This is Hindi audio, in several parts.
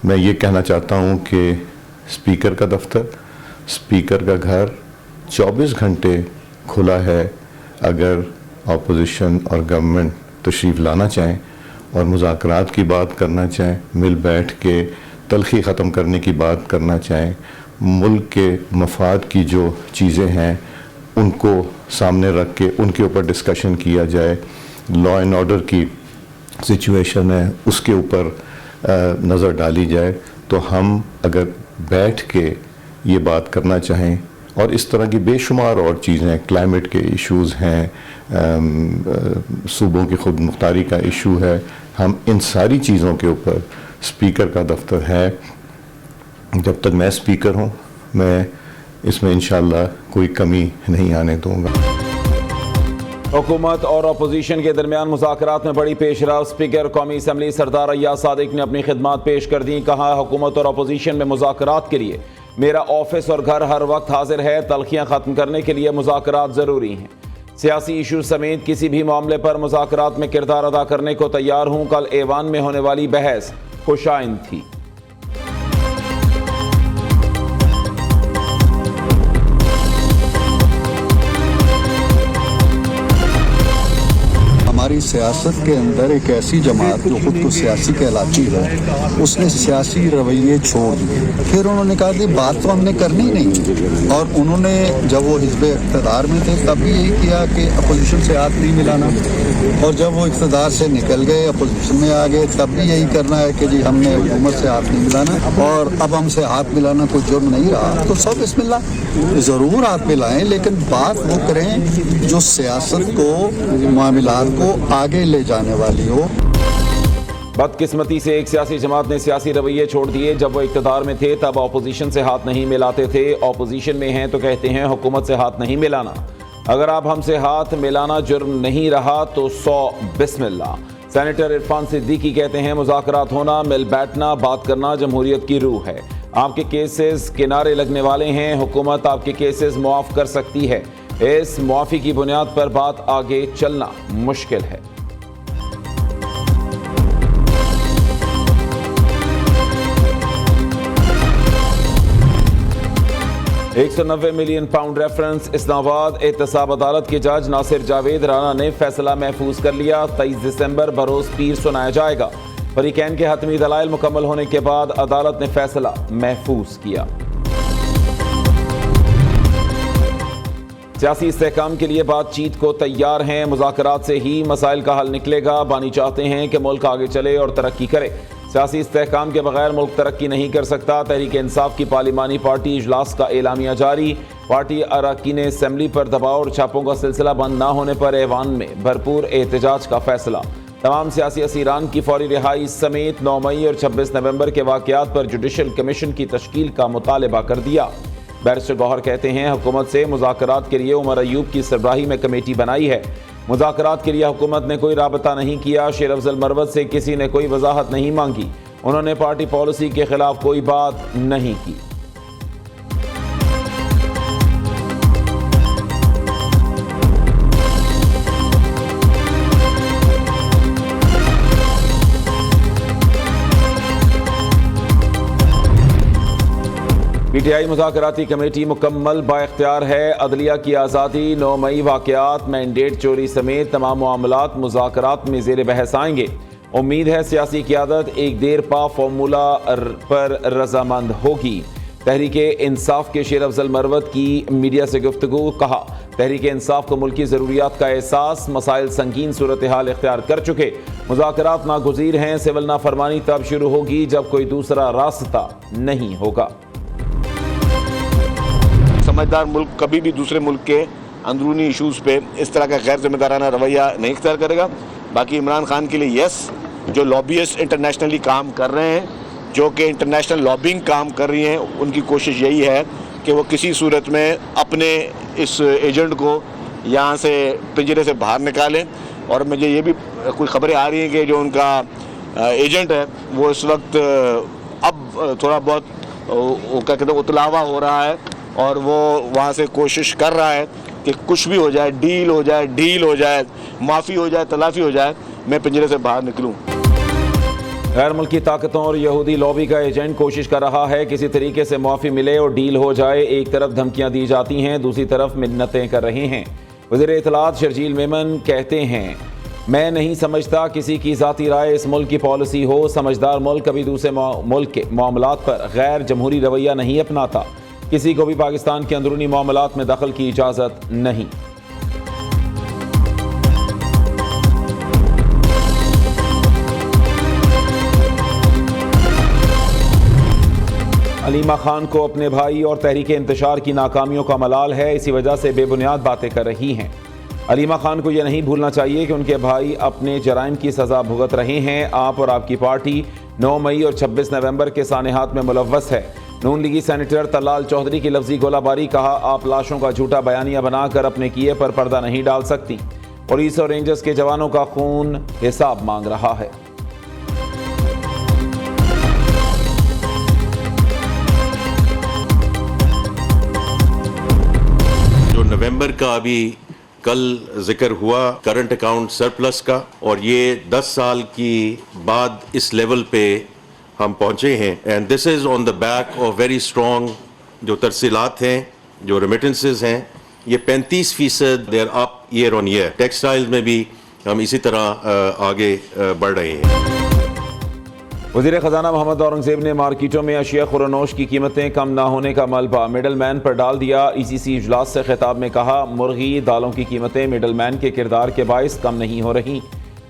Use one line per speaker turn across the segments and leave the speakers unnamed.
मैं ये कहना चाहता हूँ कि स्पीकर का दफ्तर, स्पीकर का घर 24 घंटे खुला है। अगर अपोजिशन और गवर्नमेंट तशरीफ़ लाना चाहें और मुज़ाकरात की बात करना चाहें, मिल बैठ के तलखी ख़त्म करने की बात करना चाहें, मुल्क के मफाद की जो चीज़ें हैं उनको सामने रख के उनके ऊपर डिस्कशन किया जाए, लॉ एंड ऑर्डर की सिचुएशन है उसके ऊपर नज़र डाली जाए, तो हम अगर बैठ के ये बात करना चाहें और इस तरह की बेशुमार और चीज़ें, क्लाइमेट के इश्यूज़ हैं, सूबों की खुद मुख्तारी का इशू है, हम इन सारी चीज़ों के ऊपर स्पीकर का दफ्तर है। जब तक मैं स्पीकर हूँ मैं इसमें इंशाअल्लाह कोई कमी नहीं आने दूँगा।
हुकूमत और अपोजिशन के दरमियान मुज़ाकरात में बड़ी पेशरफ। स्पीकर कौमी असम्बली सरदार अय्याज सादिक ने अपनी खिदमात पेश कर दी। कहा, हुकूमत और अपोजिशन में मुज़ाकरात के लिए मेरा ऑफिस और घर हर वक्त हाजिर है। तलखियाँ ख़त्म करने के लिए मुज़ाकरात ज़रूरी हैं। सियासी इशू समेत किसी भी मामले पर मुज़ाकरात में किरदार अदा करने को तैयार हूँ। कल ऐवान में होने वाली बहस खुशाइंद थी।
हमारी सियासत के अंदर एक ऐसी जमात जो खुद को सियासी कहलाती है, उसने सियासी रवैये छोड़ दिए। फिर उन्होंने कहा कि बात तो हमने करनी नहीं, और उन्होंने जब वो हिज़्ब इक़्तिदार में थे तब भी यही किया कि अपोजिशन से हाथ नहीं मिलाना, और जब वो इक़्तिदार से निकल गए अपोजिशन में आ गए तब भी यही करना है कि जी हमने हुकूमत से हाथ नहीं मिलाना, और अब हमसे हाथ मिलाना कोई जुर्म नहीं रहा। तो सब बिस्मिल्लाह ज़रूर हाथ मिलाएं, लेकिन बात वो करें जो सियासत को, मामलात को आगे ले जाने वाली हो।
बदकिस्मती से एक सियासी जमात ने सियासी रवैये छोड़ दिए। जब वो इक़्तिदार में थे तब अपोजिशन से हाथ नहीं मिलाते थे। अपोजिशन में हैं तो कहते हैं हुकूमत से हाथ नहीं मिलाना। अगर आप हमसे हाथ मिलाना जुर्म नहीं रहा तो 100 बिस्मिल्लाह। सेनेटर इरफान सिद्दीकी कहते हैं, मुज़ाकरात होना, मिल बैठना, बात करना जमहूरियत की रूह है। आपके केसेस किनारे लगने वाले हैं। हुकूमत आपके केसेस मुआफ़ कर सकती है। इस मुआफ़ी की बुनियाद पर बात आगे चलना मुश्किल है। 190 मिलियन पाउंड रेफरेंस इस्लामाबाद एहतसाब अदालत के जज नासिर जावेद राना ने फैसला महफूज कर लिया। 23 दिसंबर बरोज पीर सुनाया जाएगा। फरीकैन के हतमी दलाइल मुकम्मल होने के बाद अदालत ने फैसला महफूज किया। सियासी इस्तेहकाम के लिए बातचीत को तैयार हैं। मुज़ाकरात से ही मसाइल का हल निकलेगा। बानी चाहते हैं कि मुल्क आगे चले और तरक्की करे। सियासी इस्तेहकाम के बगैर मुल्क तरक्की नहीं कर सकता। तहरीक इंसाफ की पार्लिमानी पार्टी इजलास का एलामिया जारी। पार्टी अरकान असेंबली पर दबाव और छापों का सिलसिला बंद न होने पर ऐवान में भरपूर एहतजाज का फैसला। तमाम सियासी असीरान की फौरी रिहाई समेत 9 मई और 26 नवंबर के वाक़यात पर जुडिशल कमीशन की तश्कील का मुतालबा कर दिया। बैरिस्टर गौहर कहते हैं, हुकूमत से मुज़ाकरात के लिए उमर अयूब की सरबराही में कमेटी बनाई है। मुज़ाकरात के लिए हुकूमत ने कोई राबता नहीं किया। शेर अफजल मरवत से किसी ने कोई वजाहत नहीं मांगी। उन्होंने पार्टी पॉलिसी के खिलाफ कोई बात नहीं की। पीटीआई मुज़ाकराती कमेटी मुकम्मल बाइख्तियार है। अदलिया की आज़ादी, 9 मई वाक़यात, मैंडेट चोरी समेत तमाम मामलात मुज़ाकरात में ज़ेर बहस आएंगे। उम्मीद है सियासी क़यादत एक देर पा फार्मूला पर रजामंद होगी। तहरीक इंसाफ के शेर अफजल मरवत की मीडिया से गुफ्तगू। कहा, तहरीक इंसाफ को मुल्की ज़रूरियात का एहसास, मसाइल संगीन सूरत हाल इख्तियार कर चुके। मुज़ाकरात नागुज़ीर हैं। सिविल नाफरमानी तब शुरू होगी जब कोई दूसरा रास्ता नहीं होगा।
समझदार मुल्क कभी भी दूसरे मुल्क के अंदरूनी इशूज़ पे इस तरह का गैर जिम्मेदाराना रवैया नहीं इख्तियार करेगा। बाकी इमरान खान के लिए यस, जो लॉबियस्ट इंटरनेशनली काम कर रहे हैं, जो कि इंटरनेशनल लॉबिंग काम कर रही हैं, उनकी कोशिश यही है कि वो किसी सूरत में अपने इस एजेंट को यहाँ से पिंजरे से बाहर निकालें। और मुझे ये भी कुछ खबरें आ रही हैं कि जो उनका एजेंट है वो इस वक्त अब थोड़ा बहुत क्या कहते हैं उतलावा हो रहा है, और वो वहाँ से कोशिश कर रहा है कि कुछ भी हो जाए, डील हो जाए, माफ़ी हो जाए, तलाफ़ी हो जाए, मैं पिंजरे से बाहर निकलूँ।
गैर मुल्की ताकतों और यहूदी लॉबी का एजेंट कोशिश कर रहा है किसी तरीके से मुआफ़ी मिले और डील हो जाए। एक तरफ धमकियां दी जाती हैं, दूसरी तरफ मिन्नतें कर रहे हैं। वज़ीर इत्तलात शर्जील मेमन कहते हैं, मैं नहीं समझता किसी की ज़ाती राय इस मुल्क की पॉलिसी हो। समझदार मुल्क कभी दूसरे मुल्क के मामलात पर गैर जमहूरी रवैया नहीं अपनाता। किसी को भी पाकिस्तान के अंदरूनी मामलात में दखल की इजाज़त नहीं। अलीमा खान को अपने भाई और तहरीक इंतशार की नाकामियों का मलाल है, इसी वजह से बेबुनियाद बातें कर रही हैं। अलीमा खान को यह नहीं भूलना चाहिए कि उनके भाई अपने जराइम की सज़ा भुगत रहे हैं। आप और आपकी पार्टी 9 मई और 26 नवंबर के सानेहात में मुलव्वस है। नून लीगी सेनेटर तलाल चौधरी की लफ्जी गोलाबारी, कहा आप लाशों का झूठा बयानिया बनाकर अपने किए पर पर्दा नहीं डाल सकती। पुलिस और रेंजर्स के जवानों का खून हिसाब मांग रहा है।
नवंबर का अभी कल जिक्र हुआ करंट अकाउंट सरप्लस का, और ये 10 साल की बाद इस लेवल पे हम पहुंचे हैं। And this is on the back of very strong जो तरसीलात हैं, जो रेमिटेंसेस हैं, ये 35% they're up year on year. Textiles में भी हम इसी तरह आगे बढ़ रहे हैं।
वज़ीर ख़जाना मोहम्मद औरंगज़ेब ने मार्केटों में अशिया खुरनोश की कीमतें कम ना होने का मलबा मिडल मैन पर डाल दिया। ECC इजलास से खिताब में कहा, मुर्गी दालों की कीमतें मिडल मैन के किरदार के बाइस कम नहीं हो रही।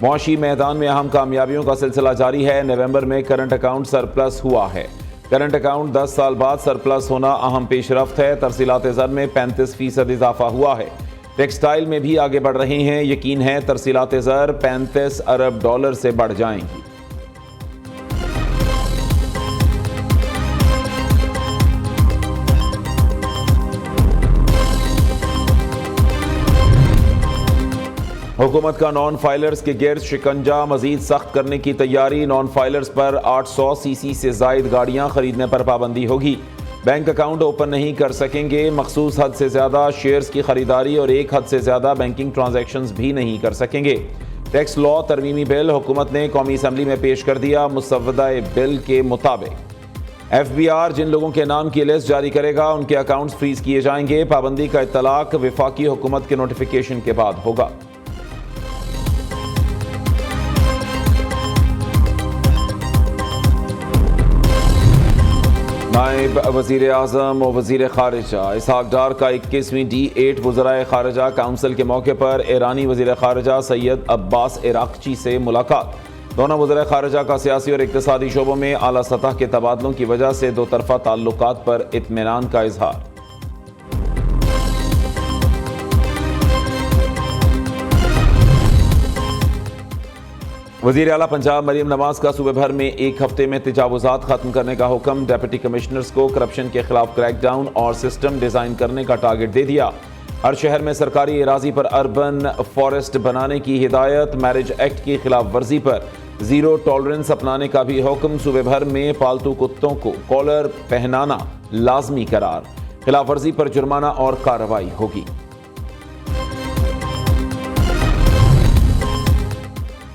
मुआशी मैदान में अहम कामयाबियों का सिलसिला जारी है। नवंबर में करंट अकाउंट सरप्लस हुआ है। करंट अकाउंट 10 साल बाद सरप्लस होना अहम पेशरफ्त है। तरसीलात ज़र में 35% इजाफा हुआ है। टेक्सटाइल में भी आगे बढ़ रहे हैं। यकीन है तरसीलात ज़र 35 अरब डॉलर से बढ़ जाएंगी। हुकूमत का नॉन फाइलर्स के गिर्द शिकंजा मजीद सख्त करने की तैयारी। नॉन फाइलर्स पर 800 सीसी से जायद गाड़ियां खरीदने पर पाबंदी होगी। बैंक अकाउंट ओपन नहीं कर सकेंगे। मखसूस हद से ज़्यादा शेयर्स की खरीदारी और एक हद से ज़्यादा बैंकिंग ट्रांजैक्शंस भी नहीं कर सकेंगे। टैक्स लॉ तरमीमी बिल हुकूमत ने कौमी असम्बली में पेश कर दिया। मुसव्वदा बिल के मुताबिक FBR जिन लोगों के नाम की लिस्ट जारी करेगा उनके अकाउंट्स फ्रीज किए जाएंगे। पाबंदी का इत्तलाक वफाकी हुकूमत के नोटिफिकेशन के बाद होगा। नायब वज़ीर आज़म और वज़ीर ख़ारिजा इसहाक डार का 21वीं D8 वज़राए ख़ारिजा काउंसिल के मौके पर ईरानी वज़ीर ख़ारिजा सैयद अब्बास इराक़ची से मुलाकात। दोनों वज़राए ख़ारिजा का सियासी और इक़्तिसादी शोबों में आला सतह के तबादलों की वजह से दो तरफ़ा ताल्लुकात पर इत्मीनान का इजहार। वज़ीर आला पंजाब मरीम नवाज का सूबे भर में एक हफ्ते में तजावुज़ात खत्म करने का हुक्म। डिप्टी कमिश्नर्स को करप्शन के खिलाफ क्रैकडाउन और सिस्टम डिज़ाइन करने का टारगेट दे दिया। हर शहर में सरकारी एराजी पर अर्बन फॉरेस्ट बनाने की हिदायत। मैरिज एक्ट की खिलाफ वर्जी पर जीरो टॉलरेंस अपनाने का भी हुक्म। सूबे भर में पालतू कुत्तों को कॉलर पहनाना लाजमी करार। खिलाफ वर्जी पर जुर्माना और कार्रवाई होगी।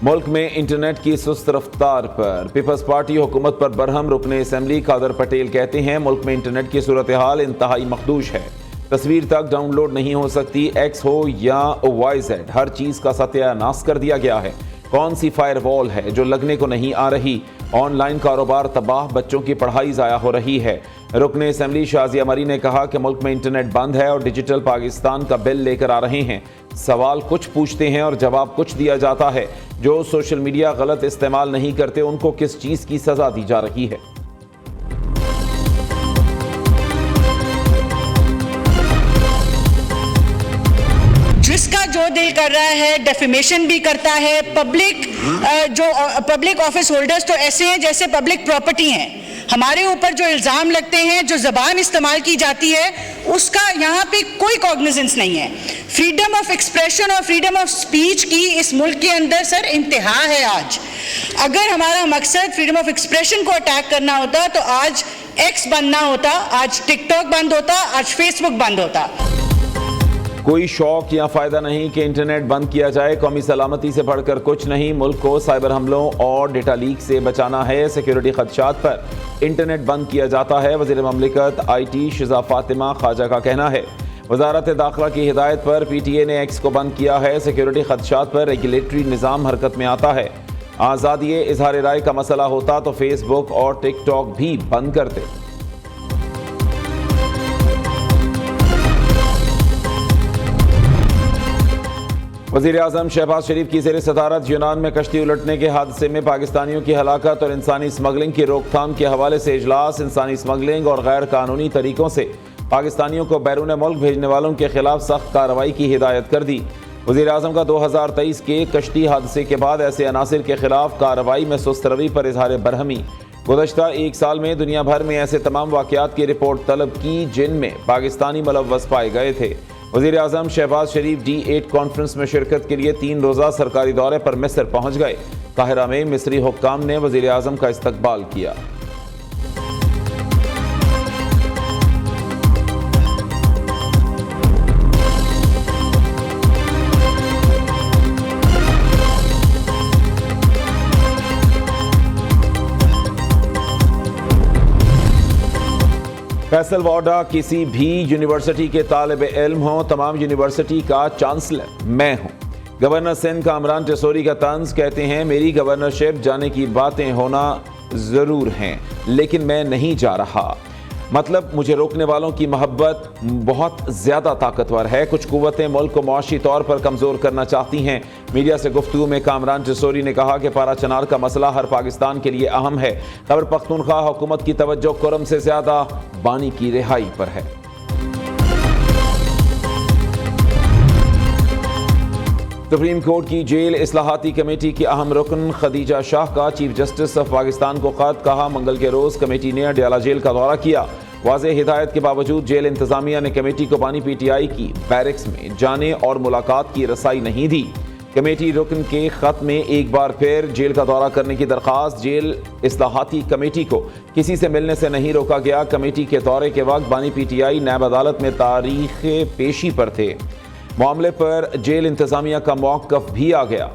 मुल्क में इंटरनेट की सुस्त रफ्तार पर पीपल्स पार्टी हुकूमत पर बरहम। रुकने असम्बली कादर पटेल कहते हैं, मुल्क में इंटरनेट की सूरत हाल इंतहाई मखदूश है। तस्वीर तक डाउनलोड नहीं हो सकती। X हो या YZ, हर चीज़ का सत्यानाश कर दिया गया है। कौन सी फायरवॉल है जो लगने को नहीं आ रही। ऑनलाइन कारोबार तबाह, बच्चों की पढ़ाई ज़ाया हो रही है। रुकने असम्बली शाजिया मरी ने कहा कि मुल्क में इंटरनेट बंद है और डिजिटल पाकिस्तान का बिल लेकर आ रहे हैं। सवाल कुछ पूछते हैं और जवाब कुछ दिया जाता है। जो सोशल मीडिया गलत इस्तेमाल नहीं करते उनको किस चीज़ की सज़ा दी जा रही है।
जिसका जो दिल कर रहा है डेफेमेशन भी करता है। पब्लिक ऑफिस होल्डर्स तो ऐसे हैं जैसे पब्लिक प्रॉपर्टी हैं। हमारे ऊपर जो इल्ज़ाम लगते हैं, जो ज़बान इस्तेमाल की जाती है, उसका यहाँ पे कोई कॉग्निजेंस नहीं है। फ्रीडम ऑफ एक्सप्रेशन और फ्रीडम ऑफ स्पीच की इस मुल्क के अंदर सर इंतहा है। आज अगर हमारा मकसद फ्रीडम ऑफ एक्सप्रेशन को अटैक करना होता तो आज X बंद ना होता, आज टिकटॉक बंद होता, आज फेसबुक बंद होता।
कोई शौक या फ़ायदा नहीं कि इंटरनेट बंद किया जाए। कौमी सलामती से बढ़कर कुछ नहीं। मुल्क को साइबर हमलों और डेटा लीक से बचाना है। सिक्योरिटी खदशात पर इंटरनेट बंद किया जाता है। वज़ीर ममलिकत IT शिज़ा फ़ातिमा ख्वाजा का कहना है। वज़ारत दाखिला की हिदायत पर PTA ने X को बंद किया है। सिक्योरिटी खदशात पर रेगुलेटरी निज़ाम हरकत में आता है। आज़ादी इज़हार राय का मसला होता तो फेसबुक और टिकटॉक भी बंद करते। वज़ीर आज़म शहबाज शरीफ की ज़ेर सदारत यूनान में कश्ती उलटने के हादसे में पाकिस्तानियों की हलाकत और इंसानी स्मगलिंग की रोकथाम के हवाले से इजलास। इंसानी स्मगलिंग और गैर कानूनी तरीकों से पाकिस्तानियों को बैरून मुल्क भेजने वालों के खिलाफ सख्त कार्रवाई की हिदायत कर दी। वज़ीर आज़म का 2023 के कश्ती हादसे के बाद ऐसे अनासिर के खिलाफ कार्रवाई में सुस्त रवि पर इजहार बरहमी। गुज़श्ता एक साल में दुनिया भर में ऐसे तमाम वाक़यात की रिपोर्ट तलब की जिनमें पाकिस्तानी मुलव्वस पाए गए थे। वज़ीर आज़म शहबाज शरीफ D8 कॉन्फ्रेंस में शिरकत के लिए 3 रोज़ा सरकारी दौरे पर मिस्र पहुँच गए। काहिरा में मिस्री हुक्काम ने वज़ीर आज़म का इस्तकबाल किया। फैसल वाडा किसी भी यूनिवर्सिटी के तालिब इल्म हो, तमाम यूनिवर्सिटी का चांसलर मैं हूँ। गवर्नर सिंध का इमरान टेसोरी का तंज, कहते हैं मेरी गवर्नरशिप जाने की बातें होना ज़रूर हैं लेकिन मैं नहीं जा रहा। मतलब मुझे रोकने वालों की मोहब्बत बहुत ज़्यादा ताकतवर है। कुछ कुव्वतें मुल्क को मुआशी तौर पर कमज़ोर करना चाहती हैं। मीडिया से गुफ्तगू में कामरान टेसोरी ने कहा कि पारा चनार का मसला हर पाकिस्तान के लिए अहम है। खैबर पख्तूनख्वा हुकूमत की तवज्जो कुरम से ज़्यादा बानी की रिहाई पर है। सुप्रीम कोर्ट की जेल इस्लाहाती कमेटी की अहम रुकन खदीजा शाह का चीफ जस्टिस ऑफ पाकिस्तान को खत। कहा मंगल के रोज कमेटी ने अडयाला जेल का दौरा किया। वाज़ेह हिदायत के बावजूद जेल इंतजामिया ने कमेटी को बानी PTI की बैरक्स में जाने और मुलाकात की रसाई नहीं दी। कमेटी रुकन के खत में एक बार फिर जेल का दौरा करने की दरख्वास्त। जेल इस्लाहाती कमेटी को किसी से मिलने से नहीं रोका गया। कमेटी के दौरे के वक्त बानी PTI नैब अदालत में तारीख पेशी पर थे। मामले पर जेल इंतजामिया का मौक़िफ़ भी आ गया।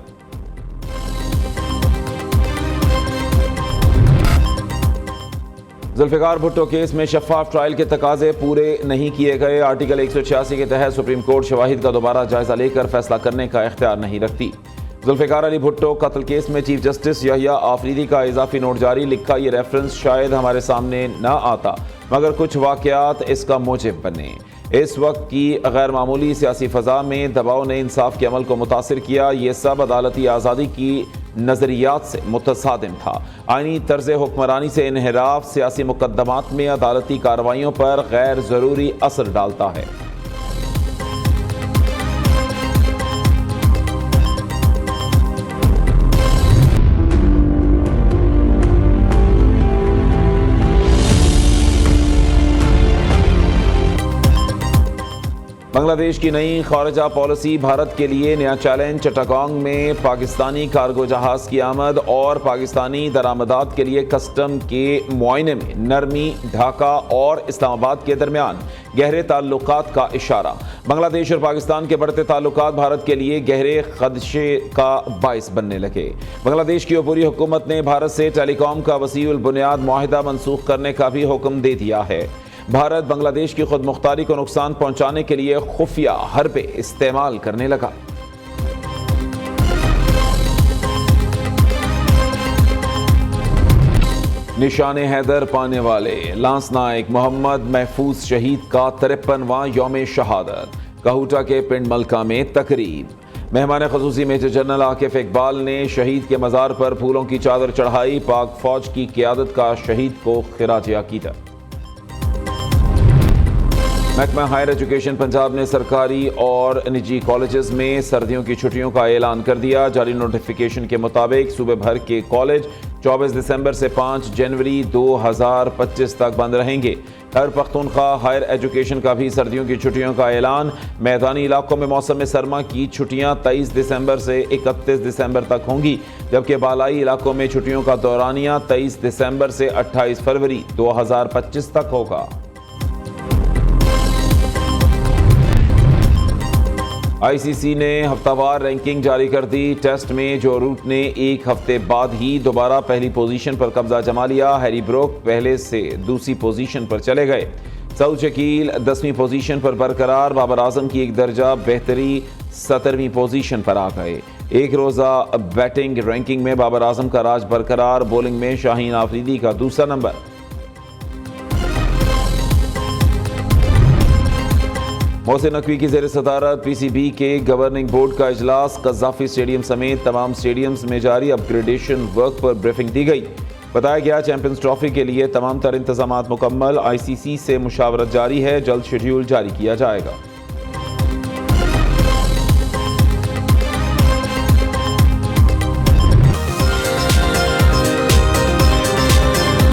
जुल्फ़िकार भुट्टो केस में शफाफ ट्रायल के तकाजे पूरे नहीं किए गए। आर्टिकल 186 के तहत सुप्रीम कोर्ट शवाहिद का दोबारा जायजा लेकर फैसला करने का इख्तियार नहीं रखती। जुल्फ़िकार अली भुट्टो कत्ल केस में चीफ जस्टिस यहिया आफरीदी का इजाफी नोट जारी। लिखा ये रेफरेंस शायद हमारे सामने न आता मगर कुछ वाक़यात इसका मूजिब बने। इस वक्त की गैर मामूली सियासी फ़ज़ा में दबाव ने इंसाफ के अमल को मुतासिर किया। ये सब अदालती आज़ादी की नज़रियात से मुतसादिम था। आईनी तर्ज़ हुक्मरानी से इन्हिराफ सियासी मुकदमात में अदालती कार्रवाइयों पर गैर ज़रूरी असर डालता है। बांग्लादेश की नई खारजा पॉलिसी भारत के लिए नया चैलेंज। चट्टागोंग में पाकिस्तानी कार्गो जहाज़ की आमद और पाकिस्तानी दरामदात के लिए कस्टम के मुआयने में नरमी। ढाका और इस्लामाबाद के दरमियान गहरे ताल्लुकात का इशारा। बांग्लादेश और पाकिस्तान के बढ़ते ताल्लुकात भारत के लिए गहरे खदशे का बाइस बनने लगे। बांग्लादेश की अबूरी हुकूमत ने भारत से टेलीकॉम का वसीउल बुनियाद मुआहिदा मनसूख करने का भी हुक्म दे दिया है। भारत बांग्लादेश की खुद मुख्तारी को नुकसान पहुंचाने के लिए खुफिया हरबे इस्तेमाल करने लगा। निशाने हैदर पाने वाले लांस नायक मोहम्मद महफूज शहीद का 53वां यौम शहादत। कहूटा के पिंड मलका में तकरीब। मेहमान ख़ुसूसी मेजर जनरल आकिफ इकबाल ने शहीद के मज़ार पर फूलों की चादर चढ़ाई। पाक फौज की क़यादत का शहीद को खिराज अक़ीदत। महकमा हायर एजुकेशन पंजाब ने सरकारी और निजी कॉलेजेस में सर्दियों की छुट्टियों का ऐलान कर दिया। जारी नोटिफिकेशन के मुताबिक सूबे भर के कॉलेज 24 दिसंबर से 5 जनवरी 2025 तक बंद रहेंगे। खैबर पख्तूनख्वा हायर एजुकेशन का भी सर्दियों की छुट्टियों का ऐलान। मैदानी इलाकों में मौसम सरमा की छुट्टियां 23 दिसंबर से 31 दिसंबर तक होंगी, जबकि बालाई इलाकों में छुट्टियों का दौरानिया 23 दिसंबर से 28 फरवरी 2025 तक होगा। आईसीसी ने हफ्तावार रैंकिंग जारी कर दी। टेस्ट में जो रूट ने एक हफ्ते बाद ही दोबारा पहली पोजीशन पर कब्जा जमा लिया। हैरी ब्रोक पहले से दूसरी पोजीशन पर चले गए। सऊद शकील 10वीं पोजीशन पर बरकरार। बाबर आजम की एक दर्जा बेहतरी 17वीं पोजीशन पर आ गए। एक रोज़ा बैटिंग रैंकिंग में बाबर आजम का राज बरकरार। बॉलिंग में शाहीन आफरीदी का दूसरा नंबर। मोहसिन नकवी की ज़ेर सदारत पीसीबी के गवर्निंग बोर्ड का इजलास। कज़ाफी स्टेडियम समेत तमाम स्टेडियम्स में जारी अपग्रेडेशन वर्क पर ब्रीफिंग दी गई। बताया गया चैंपियंस ट्रॉफी के लिए तमाम तर इंतजामात मुकम्मल। आईसीसी से मुशावरत जारी है, जल्द शेड्यूल जारी किया जाएगा।